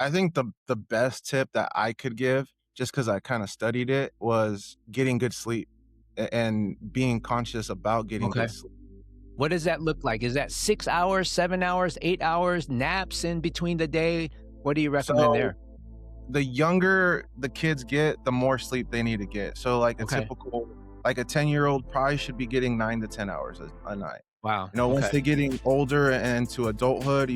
I think the best tip that I could give, just because I kind of studied it, was getting good sleep and being conscious about getting Okay. good sleep. What does that look like? Is that 6 hours, 7 hours, 8 hours, naps in between the day? What do you recommend So there? the younger the kids get, the more sleep they need to get. So like a Okay. typical, like a 10-year-old probably should be getting 9 to 10 hours a night. Wow. Once Okay. they're getting older and to adulthood,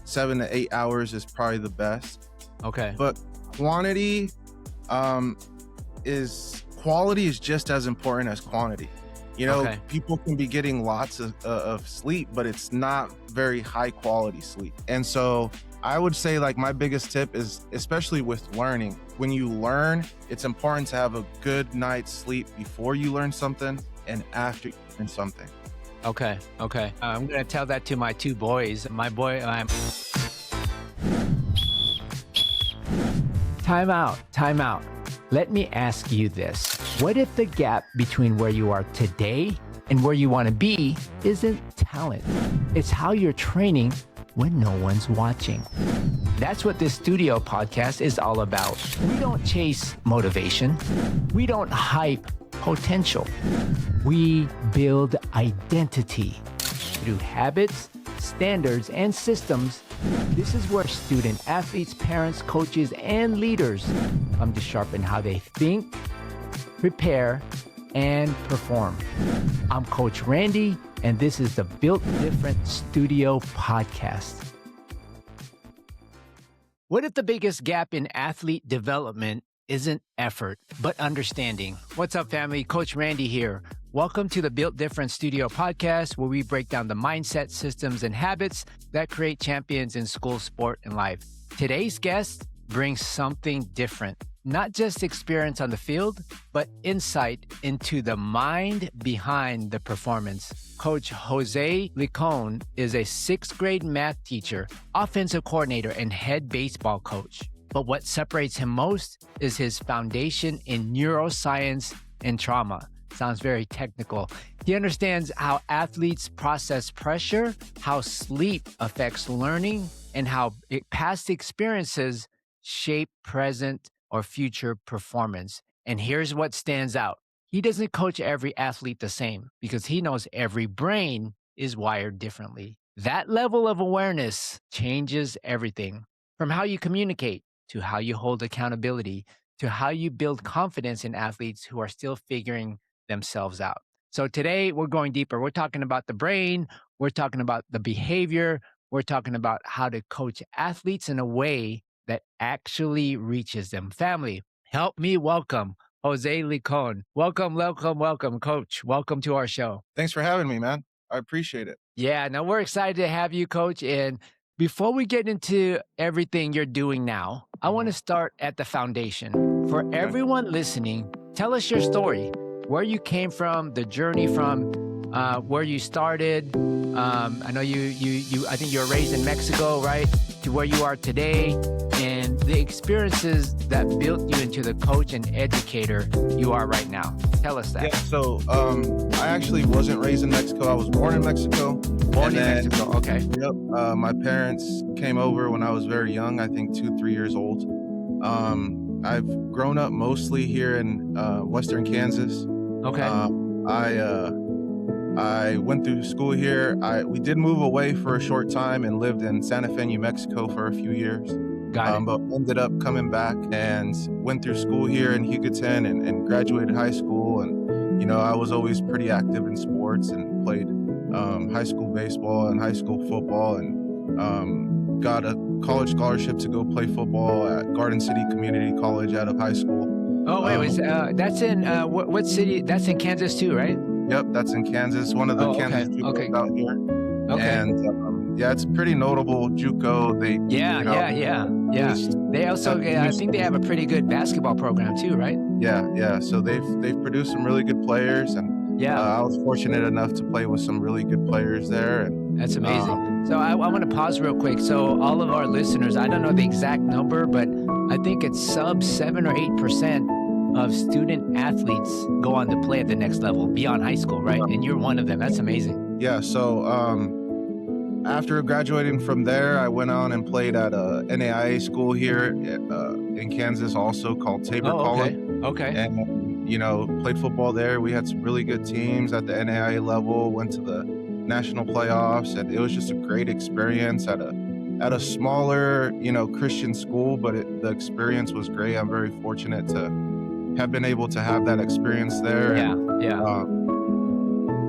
7 to 8 hours is probably the best. Okay. But quality is just as important as quantity. Okay. People can be getting lots of sleep, but it's not very high quality sleep. And so I would say, like, my biggest tip is, especially with learning, when you learn, it's important to have a good night's sleep before you learn something and after you learn something. Okay. I'm going to tell that to my 2 boys. My boy, Time out. Let me ask you this. What if the gap between where you are today and where you want to be isn't talent? It's how you're training when no one's watching. That's what this studio podcast is all about. We don't chase motivation. We don't hype potential. We build identity through habits, standards, and systems. This is where student athletes, parents, coaches, and leaders come to sharpen how they think, prepare, and perform. I'm Coach Randy, and this is the Built Different Studio Podcast. What if the biggest gap in athlete development isn't effort, but understanding? What's up, family? Coach Randy here. Welcome to the Built Different Studio Podcast, where we break down the mindset, systems, and habits that create champions in school, sport, and life. Today's guest brings something different. Not just experience on the field, but insight into the mind behind the performance. Coach Jose Licon is a 6th grade math teacher, offensive coordinator, and head baseball coach. But what separates him most is his foundation in neuroscience and trauma. Sounds very technical. He understands how athletes process pressure, how sleep affects learning, and how past experiences shape present or future performance. And here's what stands out. He doesn't coach every athlete the same because he knows every brain is wired differently. That level of awareness changes everything, from how you communicate to how you hold accountability to how you build confidence in athletes who are still figuring themselves out. So today we're going deeper. We're talking about the brain. We're talking about the behavior. We're talking about how to coach athletes in a way that actually reaches them. Family, help me welcome Jose Licon. Welcome, Coach. Welcome to our show. Thanks for having me, man. I appreciate it. Yeah, now we're excited to have you, Coach. And before we get into everything you're doing now, I want to start at the foundation. For everyone listening, tell us your story, where you came from, the journey from where you started. I know I think you were raised in Mexico, right? To where you are today, and the experiences that built you into the coach and educator you are right now. Tell us that. Yeah, so I actually wasn't raised in Mexico. I was born in Mexico. Mexico, okay. Yep. My parents came over when I was very young, I think 2-3 years old. I've grown up mostly here in Western Kansas. Okay. I went through school here. We did move away for a short time and lived in Santa Fe, New Mexico for a few years. Got it. But ended up coming back and went through school here in Hugoton and graduated high school. And, I was always pretty active in sports and played high school baseball and high school football, and got a college scholarship to go play football at Garden City Community College out of high school. Oh, wait, that's in what city? That's in Kansas too, right? Yep, that's in Kansas. One of the Kansas JUCOs out here. Okay. And it's pretty notable JUCO. Yeah. They also, I think they have a pretty good basketball program too, right? Yeah. So they've produced some really good players, and I was fortunate enough to play with some really good players there. And that's amazing. So I want to pause real quick. So all of our listeners, I don't know the exact number, but I think it's sub 7 or 8% of student athletes go on to play at the next level beyond high school, right? And you're one of them. That's amazing. Yeah. So after graduating from there, I went on and played at a NAIA school here in Kansas, also called Tabor Oh, okay. College. Okay. And, played football there. We had some really good teams at the NAIA level, went to the national playoffs, and it was just a great experience at a smaller, Christian school, but the experience was great. I'm very fortunate to have been able to have that experience there. Yeah. And Yeah.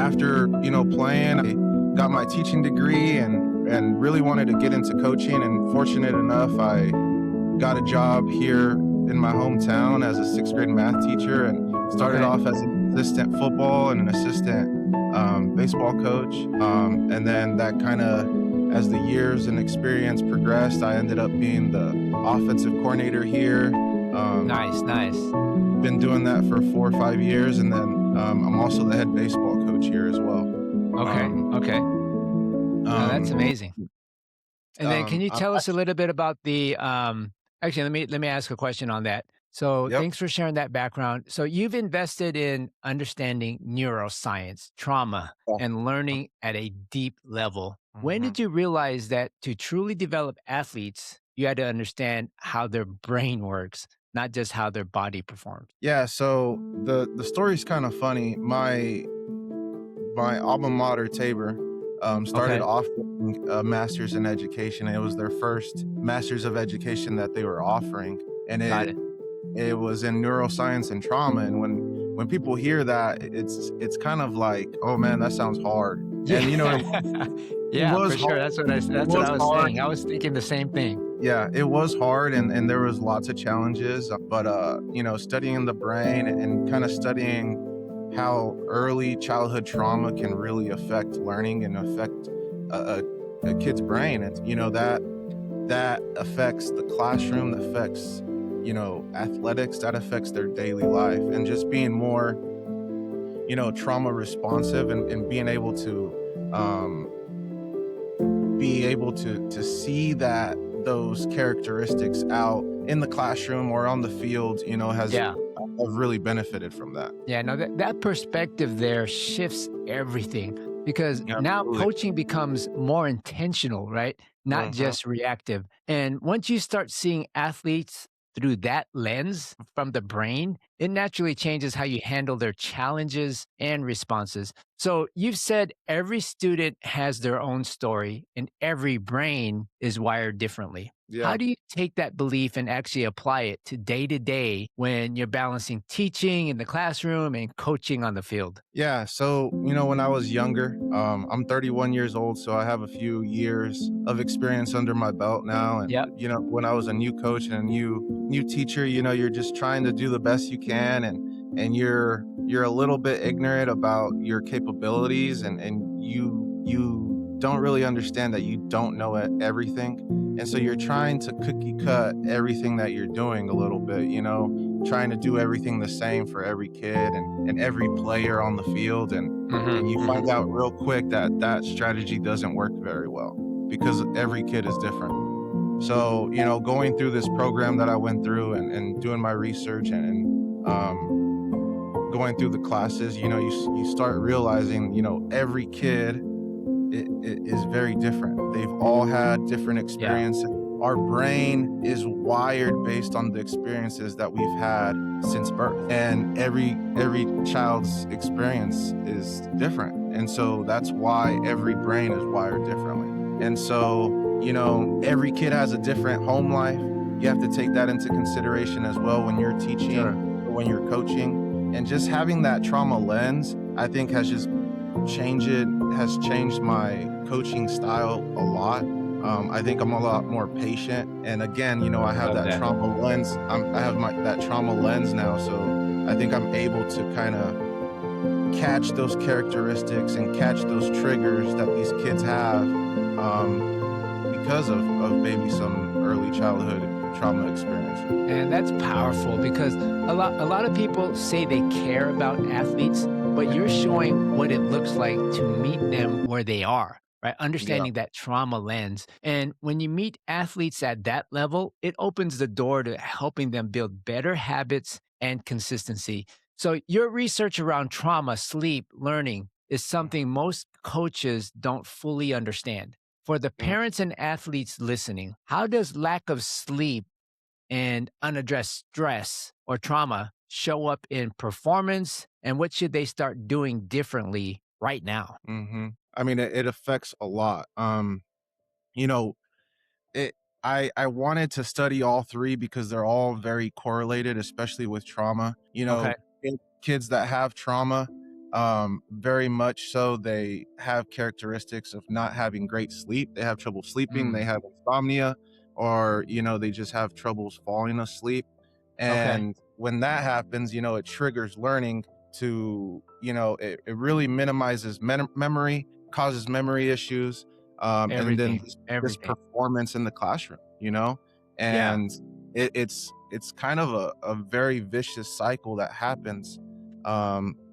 after, playing, I got my teaching degree and really wanted to get into coaching. And fortunate enough, I got a job here in my hometown as a 6th grade math teacher, and started off as an assistant football and an assistant baseball coach. And then that kind of, as the years and experience progressed, I ended up being the offensive coordinator here. Nice. Been doing that for 4 or 5 years, and then I'm also the head baseball coach here as well. Okay. That's amazing. And then can you tell us a little bit about the actually let me ask a question on that. So Yep. thanks for sharing that background. So you've invested in understanding neuroscience, trauma, and learning at a deep level. When did you realize that to truly develop athletes, you had to understand how their brain works, not just how their body performs? Yeah, so the story's kind of funny. My alma mater, Tabor, started offering a master's in education. It was their first master's of education that they were offering, and it was in neuroscience and trauma. And when people hear that, it's kind of like, oh man, that sounds hard. Yeah. And Yeah, it was for sure. hard. That's what I was saying. I was thinking the same thing. Yeah, it was hard, and there was lots of challenges, but studying the brain and kind of studying how early childhood trauma can really affect learning and affect a kid's brain. And that affects the classroom, that affects athletics, that affects their daily life, and just being more trauma responsive and being able to see that those characteristics out in the classroom or on the field, I've really benefited from that. Yeah, no, that perspective there shifts everything, because now Absolutely. coaching becomes more intentional, right? Not just reactive. And once you start seeing athletes through that lens from the brain, it naturally changes how you handle their challenges and responses. So you've said every student has their own story and every brain is wired differently. Yeah. How do you take that belief and actually apply it to day when you're balancing teaching in the classroom and coaching on the field? Yeah, so when I was younger, I'm 31 years old, so I have a few years of experience under my belt now. And Yep. when I was a new coach and a new teacher, you're just trying to do the best you can, and you're a little bit ignorant about your capabilities, and you don't really understand that you don't know everything. And so you're trying to cookie cut everything that you're doing a little bit, trying to do everything the same for every kid and every player on the field. And you find out real quick that strategy doesn't work very well because every kid is different. So, going through this program that I went through and doing my research and going through the classes, you start realizing, every kid is very different. They've all had different experiences. Yeah. Our brain is wired based on the experiences that we've had since birth, and every child's experience is different. And so that's why every brain is wired differently. And so, every kid has a different home life. You have to take that into consideration as well when you're teaching or when you're coaching. And just having that trauma lens, I think has changed my coaching style a lot. I think I'm a lot more patient, and again, I have that trauma lens. I have that trauma lens now, so I think I'm able to kind of catch those characteristics and catch those triggers that these kids have because of maybe some early childhood trauma experience. And that's powerful, because a lot of people say they care about athletes, but you're showing what it looks like to meet them where they are, right? Understanding that trauma lens. And when you meet athletes at that level, it opens the door to helping them build better habits and consistency. So your research around trauma, sleep, learning is something most coaches don't fully understand. For the Mm. parents and athletes listening, how does lack of sleep and unaddressed stress or trauma show up in performance? And what should they start doing differently right now? Mhm. I mean, it affects a lot. You know, it I wanted to study all 3 because they're all very correlated, especially with trauma. Okay. Kids that have trauma, very much so, they have characteristics of not having great sleep. They have trouble sleeping, they Mm, have insomnia, or, they just have troubles falling asleep. okay. And when that happens, it triggers learning to, it really minimizes memory, causes memory issues, and then Everything. this Everything. performance in the classroom. Yeah. And it's kind of a very vicious cycle that happens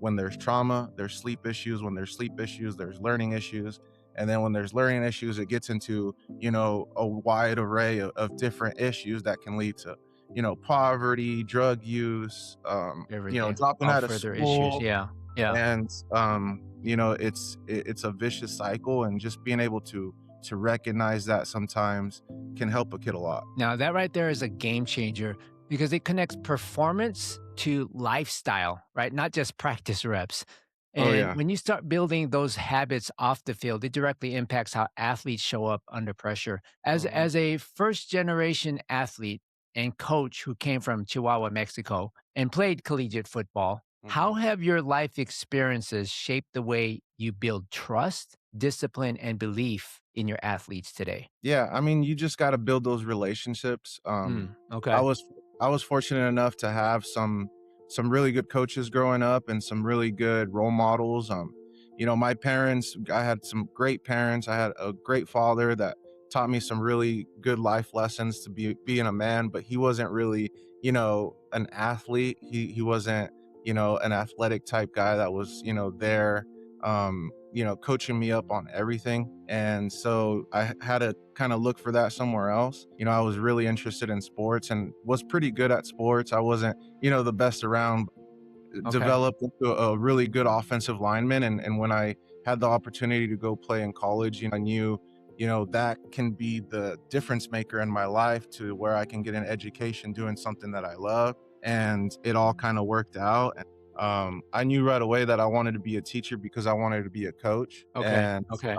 when there's trauma, there's sleep issues. When there's sleep issues, there's learning issues. And then when there's learning issues, it gets into, a wide array of different issues that can lead to, poverty, drug use, Everything. dropping All out of further issues. school. Yeah. Yeah. And it's a vicious cycle, and just being able to recognize that sometimes can help a kid a lot. Now, that right there is a game changer because it connects performance to lifestyle, right? Not just practice reps. Oh And yeah. when you start building those habits off the field, it directly impacts how athletes show up under pressure. As Mhm. as a first generation athlete and coach who came from Chihuahua, Mexico, and played collegiate football, how Mhm. have your life experiences shaped the way you build trust, discipline, and belief in your athletes today? Yeah, I mean, you just got to build those relationships. I Okay. was I was fortunate enough to have some really good coaches growing up and some really good role models. My parents, I had some great parents. I had a great father that taught me some really good life lessons to being a man, but he wasn't really, an athlete. He wasn't, an athletic type guy that was, there coaching me up on everything. And so I had to kind of look for that somewhere else. I was really interested in sports and was pretty good at sports. I wasn't, the best around, Okay. developed into a really good offensive lineman. And when I had the opportunity to go play in college, I knew, that can be the difference maker in my life, to where I can get an education doing something that I love. And it all kind of worked out. I knew right away that I wanted to be a teacher because I wanted to be a coach. Okay. And Okay.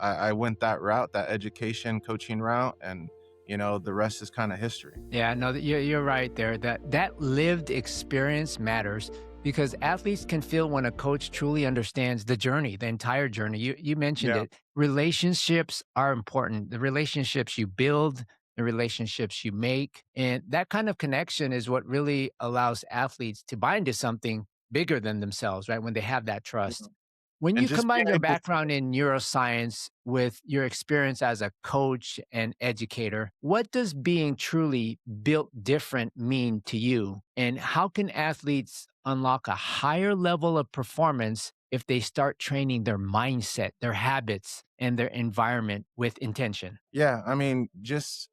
I went that route, that education coaching route. And, the rest is kind of history. Yeah, no, you're right there. That lived experience matters because athletes can feel when a coach truly understands the journey, the entire journey. You mentioned Yeah. it. Relationships are important. The relationships you build, the relationships you make, and that kind of connection is what really allows athletes to buy into something bigger than themselves, right? When they have that trust. Mhm. When And you just being combine your able background in neuroscience with your experience as a coach and educator, what does being truly built different mean to you? And how can athletes unlock a higher level of performance if they start training their mindset, their habits, and their environment with intention? Yeah, I mean, just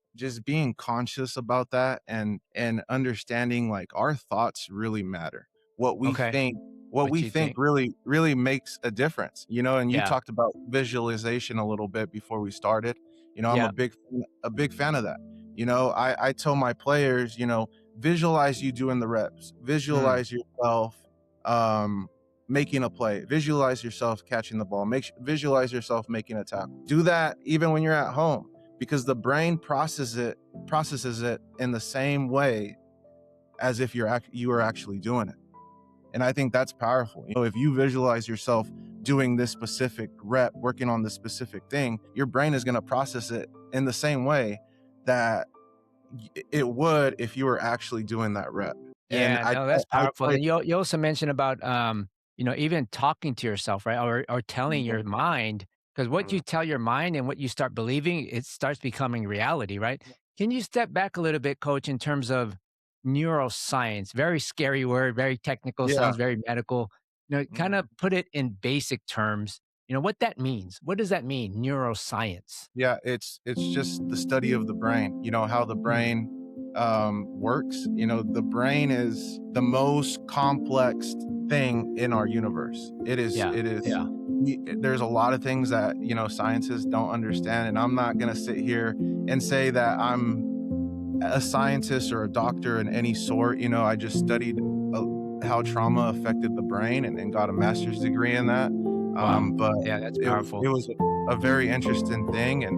being conscious about that, and understanding, like, our thoughts really matter. What we Okay. think what What we you think think? really makes a difference, and you Yeah. talked about visualization a little bit before we started. I'm Yeah. a big fan of that. I tell my players, visualize you doing the reps. Mm. Visualize yourself um making a play. Visualize yourself catching the ball. Visualize yourself making a tackle. Do that even when you're at home, because the brain processes it in the same way as if you are actually doing it. And I think that's powerful. If you visualize yourself doing this specific rep, working on this specific thing, your brain is going to process it in the same way that it would if you were actually doing that rep. And Yeah, no, that's I powerful. play. And you also mentioned about even talking to yourself, right? Or telling Mhm, your mind, because what mhm. you tell your mind and what you start believing, it starts becoming reality, right? Can you step back a little bit, coach, in terms of neuroscience? Very scary word, very technical, Yeah. sounds very medical. Kind of Mhm. put it in basic terms, what that means. What does that mean, neuroscience? Yeah, it's just the study of the brain, how the Mm, brain works. The brain is the most complex thing in our universe. It is yeah, it is yeah. there's a lot of things that, scientists don't understand. And I'm not going to sit here and say that I'm a scientist or a doctor in any sort. I just studied how trauma affected the brain and got a master's degree in that. Wow. But Yeah, that's it powerful. was a very interesting thing. And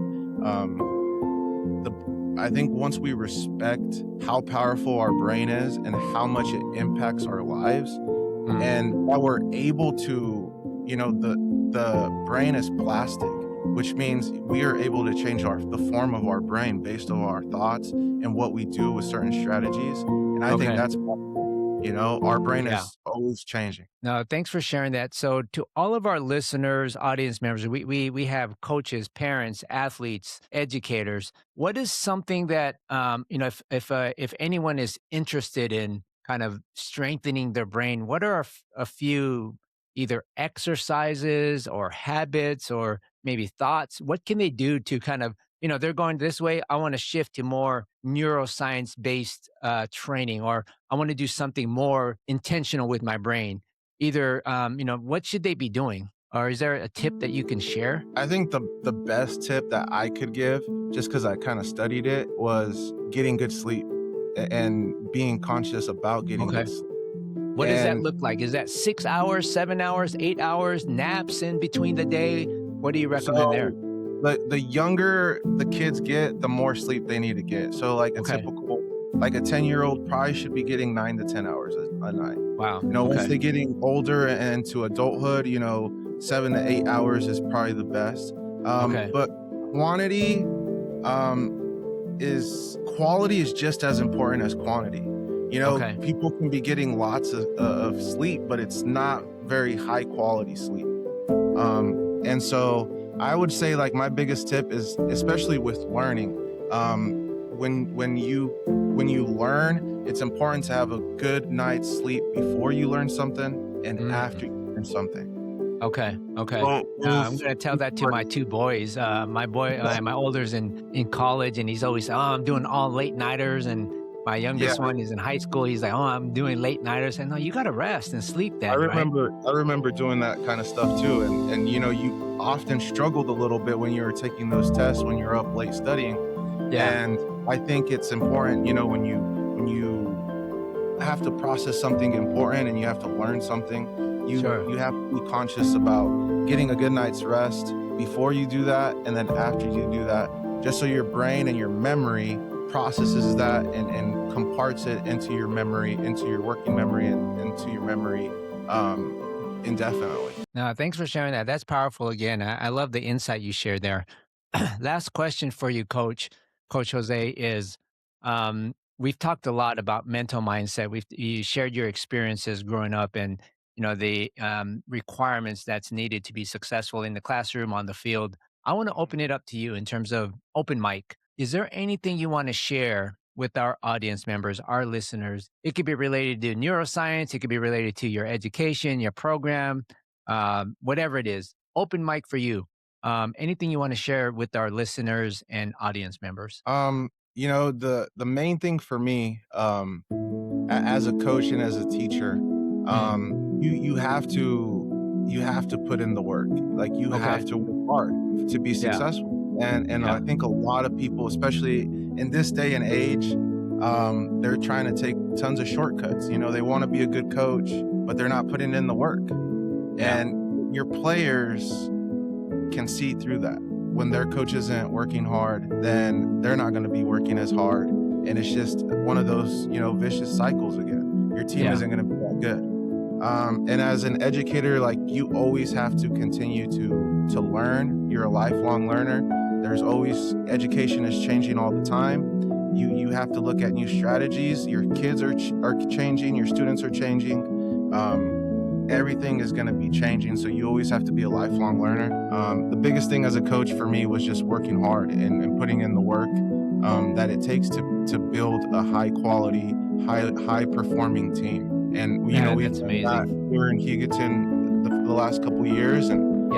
I think once we respect how powerful our brain is and how much it impacts our lives, and that we're able to, the brain is plastic, which means we are able to change the form of our brain based on our thoughts and what we do with certain strategies. And I think that's, our brain is always changing. No, thanks for sharing that. So to all of our listeners, audience members, we have coaches, parents, athletes, educators. What is something that, if anyone is interested in kind of strengthening their brain, what are a few either exercises or habits or maybe thoughts? What can they do to kind of, they're going this way. I want to shift to more neuroscience based training, or I want to do something more intentional with my brain. Either, what should they be doing? Or is there a tip that you can share? I think the best tip that I could give, just because I kind of studied it, was getting good sleep and being conscious about getting good sleep. What does that look like? Is that 6 hours, 7 hours, 8 hours, naps in between the day? What do you recommend there? The younger the kids get, the more sleep they need to get. So like a 10-year-old probably should be getting 9 to 10 hours a night. Wow. Once they're getting older and to adulthood, 7 to 8 hours is probably the best. But quality is just as important as quantity. People can be getting lots of sleep, but it's not very high quality sleep. And so I would say, like, my biggest tip is, especially with learning, when you learn, it's important to have a good night's sleep before you learn something and after you learn something. Okay. I'm going to tell that to my two boys. My older's in college, and he's always, I'm doing all late nighters, and my youngest one is in high school. He's like, I'm doing late nighters. And no, you got to rest and sleep then. I remember doing that kind of stuff too. And you often struggled a little bit when you were taking those tests, when you're up late studying. Yeah. And I think it's important, when you have to process something important and you have to learn something, you have to be conscious about getting a good night's rest before you do that. And then after you do that, just so your brain and your memory processes that and comparts it into your memory, into your working memory, and into your memory indefinitely. No, thanks for sharing that. That's powerful. Again, I love the insight you shared there. Last question for you, Coach Jose, is we've talked a lot about mental mindset. You shared your experiences growing up and the requirements that's needed to be successful in the classroom, on the field. I want to open it up to you in terms of open mic. Is there anything you want to share with our audience members, our listeners? It could be related to neuroscience. It could be related to your education, your program, whatever it is. Open mic for you. Anything you want to share with our listeners and audience members? The main thing for me, as a coach and as a teacher, you have to put in the work. Like, you have to work hard to be successful. And I think a lot of people, especially in this day and age, they're trying to take tons of shortcuts. They want to be a good coach, but they're not putting in the work. And your players can see through that. When their coach isn't working hard, then they're not going to be working as hard. And it's just one of those, vicious cycles again. Your team isn't going to be that good. And as an educator, like, you always have to continue to learn. You're a lifelong learner. There's always, education is changing all the time. You have to look at new strategies. Your kids are changing. Your students are changing. Everything is going to be changing. So you always have to be a lifelong learner. The biggest thing as a coach for me was just working hard and putting in the work that it takes to build a high quality, high performing team. And we were in Hugoton the last couple of years, and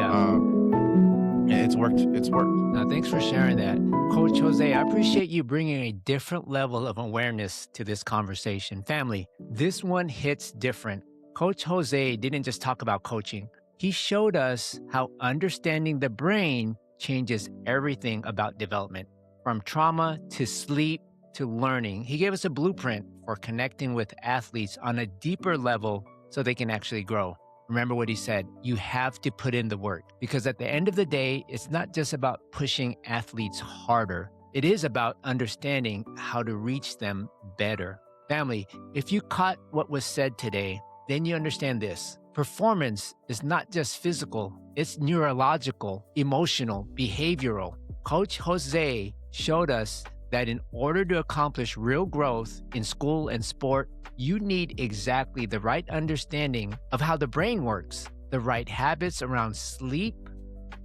it's worked. Now, thanks for sharing that, Coach Jose. I appreciate you bringing a different level of awareness to this conversation. Family, this one hits different. Coach Jose didn't just talk about coaching. He showed us how understanding the brain changes everything about development, from trauma to sleep to learning. He gave us a blueprint for connecting with athletes on a deeper level so they can actually grow. Remember what he said, you have to put in the work, because at the end of the day, it's not just about pushing athletes harder. It is about understanding how to reach them better. Family, if you caught what was said today, then you understand this. Performance is not just physical, it's neurological, emotional, behavioral. Coach Jose showed us that in order to accomplish real growth in school and sport, you need exactly the right understanding of how the brain works, the right habits around sleep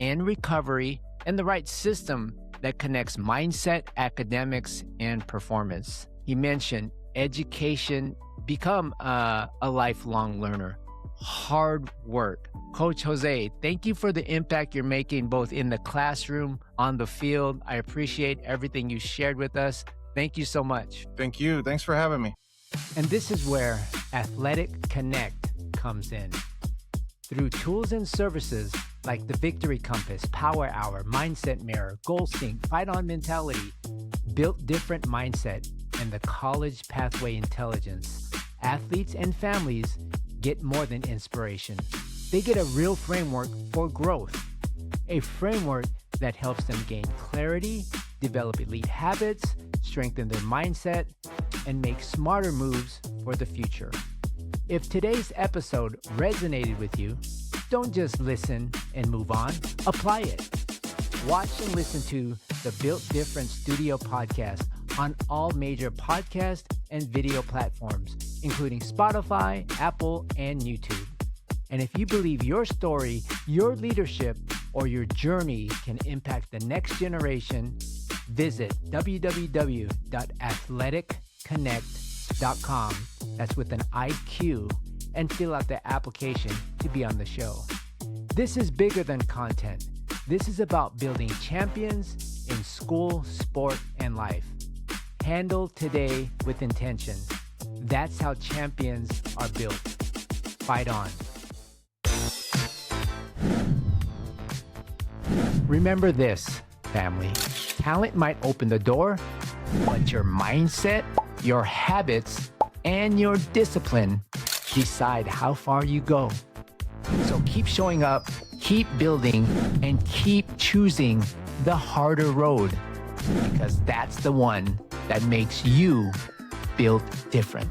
and recovery, and the right system that connects mindset, academics, and performance. He mentioned education, become a lifelong learner. Hard work. Coach Jose, thank you for the impact you're making both in the classroom, on the field. I appreciate everything you shared with us. Thank you so much. Thank you. Thanks for having me. And this is where Athletic Connect comes in. Through tools and services like the Victory Compass, Power Hour, Mindset Mirror, Goal Sync, Fight On Mentality, Built Different Mindset, and the College Pathway Intelligence, athletes and families get more than inspiration. They get a real framework for growth, a framework that helps them gain clarity, develop elite habits, strengthen their mindset, and make smarter moves for the future. If today's episode resonated with you, don't just listen and move on, apply it. Watch and listen to the Built Different Studio Podcast on all major podcast and video platforms, including Spotify, Apple, and YouTube. And if you believe your story, your leadership, or your journey can impact the next generation, visit www.athletic.connect.com. That's with an IQ, and fill out the application to be on the show. This is bigger than content. This is about building champions in school, sport, and life. Handle today with intention. That's how champions are built. Fight on. Remember this, family. Talent might open the door, but your mindset, your habits, and your discipline decide how far you go. So keep showing up, keep building, and keep choosing the harder road, because that's the one that makes you built different.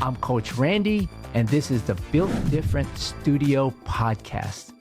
I'm Coach Randy, and this is the Built Different Studio Podcast.